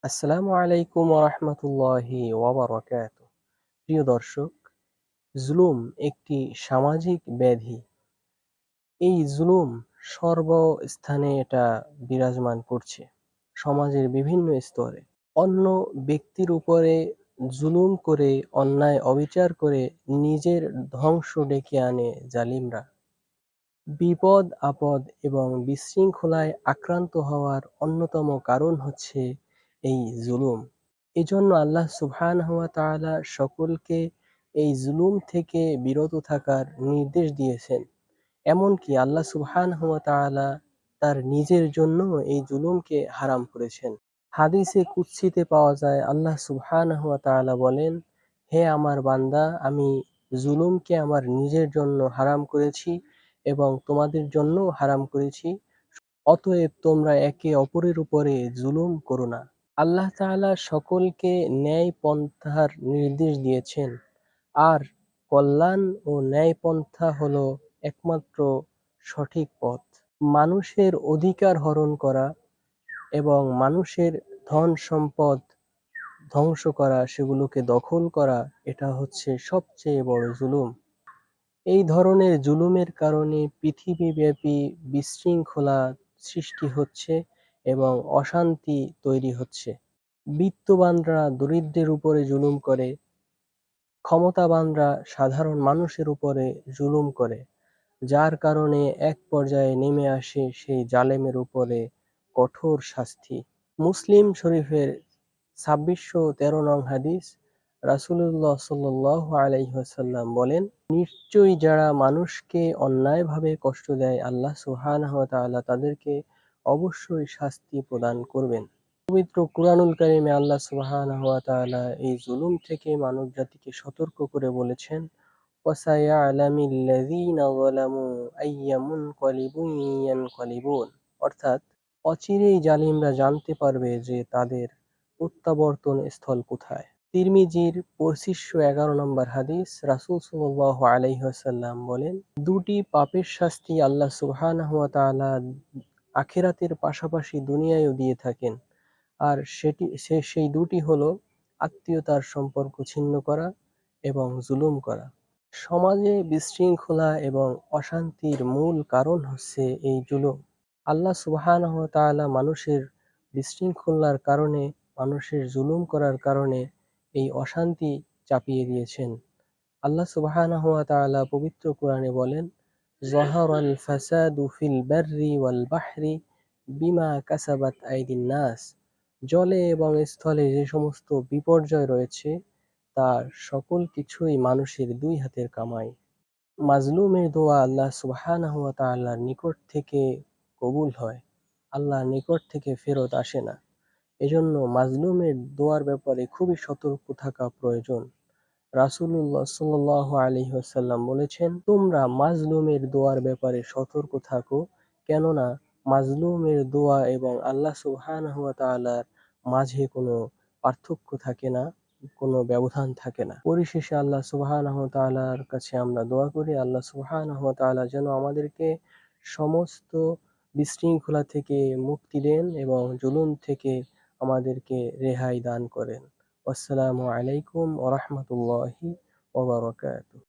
আসসালামু আলাইকুম ওরহমতুল্লাহি ওয়াবারাকাতুহু। প্রিয় দর্শক, জুলুম একটি সামাজিক ব্যাধি। এই জুলুম সর্বস্থানে এটা বিরাজমান করছে, সমাজের বিভিন্ন স্তরে। অন্য ব্যক্তির উপরে জুলুম করে, অন্যায় অবিচার করে নিজের ধ্বংস ডেকে আনে জালিমরা। বিপদ আপদ এবং বিশৃঙ্খলায় আক্রান্ত হওয়ার অন্যতম কারণ হচ্ছে এই জুলুম। এজন্য আল্লাহ সুবহানাহু ওয়া তাআলা সকলকে এই জুলুম থেকে বিরত থাকার নির্দেশ দিয়েছেন। এমনকি আল্লাহ সুবহানাহু ওয়া তাআলা তার নিজের জন্য এই জুলুমকে হারাম করেছেন। হাদিসে কুদসিতে পাওয়া যায়, আল্লাহ সুবহানাহু ওয়া তাআলা বলেন, হে আমার বান্দা, আমি জুলুমকে আমার নিজের জন্য হারাম করেছি এবং তোমাদের জন্যও হারাম করেছি। অতএব তোমরা একে অপরের উপরে জুলুম করো না। আল্লাহ তাআলা সকলকে ন্যায় পন্থার নির্দেশ দিয়েছেন, আর কল্যাণ ও ন্যায় পন্থা হলো একমাত্র সঠিক পথ। মানুষের অধিকার হরণ করা এবং মানুষের ধন সম্পদ ধ্বংস করা, সেগুলোকে দখল করা, এটা হচ্ছে সবচেয়ে বড় জুলুম। এই ধরনের জুলুমের কারণে পৃথিবীব্যাপী বিশৃঙ্খলা সৃষ্টি হচ্ছে এবং অশান্তি তৈরি হচ্ছে। বিত্তবানরা দরিদ্রের উপরে জুলুম করে, ক্ষমতাবানরা সাধারণ মানুষের উপরে জুলুম করে, যার কারণে এক পর্যায়ে নেমে আসে সেই জালেমের উপরে কঠোর শাস্তি। মুসলিম শরীফের ২৬১৩ নং হাদিস, রাসূলুল্লাহ সাল্লাল্লাহু আলাইহি ওয়াসাল্লাম বলেন, নিশ্চয়ই যারা মানুষকে অন্যায়ভাবে কষ্ট দেয়, আল্লাহ সুবহানাহু ওয়া তাআলা তাদেরকে অবশ্যই শাস্তি প্রদান করবেন। পবিত্র কুরআনুল কারীমে আল্লাহ সুবহানাহু ওয়া তাআলা এই জুলুম থেকে মানবজাতিকে সতর্ক করে বলেছেন, ওয়াসায়ালামিল্লাযীনা যালামু আইয়া মুনকালিবুন ইয়ানকালিবুন। অর্থাৎ অচিরেই জালিমরা জানতে পারবে যে তাদের প্রত্যাবর্তন স্থল কোথায়। তিরমিজির ২৫১১ নম্বর হাদিস, রাসূল সাল্লাল্লাহু আলাইহি ওয়াসাল্লাম বলেন, দুটি পাপের শাস্তি আল্লাহ সুবহানাহু ওয়া তাআলা আখিরাতের পাশাপাশি দুনিয়ায়ও দিয়ে থাকেন। আর সেই দুটি হলো আত্মীয়তার সম্পর্ক ছিন্ন করা এবং জুলুম করা। সমাজে বিশৃঙ্খলা এবং অশান্তির মূল কারণ হচ্ছে এই জুলুম। আল্লাহ সুবহানাহু ওয়া তাআলা মানুষের বিশৃঙ্খলার কারণে, মানুষের জুলুম করার কারণে এই অশান্তি চাপিয়ে দিয়েছেন। আল্লাহ সুবহানাহু ওয়া তাআলা পবিত্র কোরআনে বলেন, যাহারাল ফাসাদু ফিল বাররি ওয়াল বাহরি বিমা কাসাবাত আইদিন নাস। জলে এবং স্থলে যে সমস্ত বিপর্যয় রয়েছে, তার সকল কিছুই মানুষের দুই হাতের কামাই। মাজলুমের দোয়া আল্লাহ সুবহানাহু ওয়া তাআলার নিকট থেকে কবুল হয়, আল্লাহর নিকট থেকে ফেরত আসে না। এজন্য মাজলুমের দোয়ার ব্যাপারে খুবই সতর্ক থাকা প্রয়োজন। রাসূলুল্লাহ সাল্লাল্লাহু আলাইহি ওয়াসাল্লাম বলেছেন, তোমরা মাজলুমের দোয়ার ব্যাপারে সতর্ক থাকো, কেননা মাজলুমের দোয়া এবং আল্লাহ সুবহানাহু ওয়া তাআলার মাঝে কোনো পার্থক্য থাকে না, কোনো ব্যবধান থাকে না। পরিশেষে আল্লাহ সুবহানাহু ওয়া তাআলার কাছে আমরা দোয়া করি, আল্লাহ সুবহানাহু ওয়া তাআলা যেন আমাদেরকে সমস্ত বিশৃঙ্খলা থেকে মুক্তি দেন এবং জুলুম থেকে আমাদেরকে রেহাই দান করেন। আসসালামু আলাইকুম ওয়া রাহমাতুল্লাহি ওয়া বারাকাতুহু।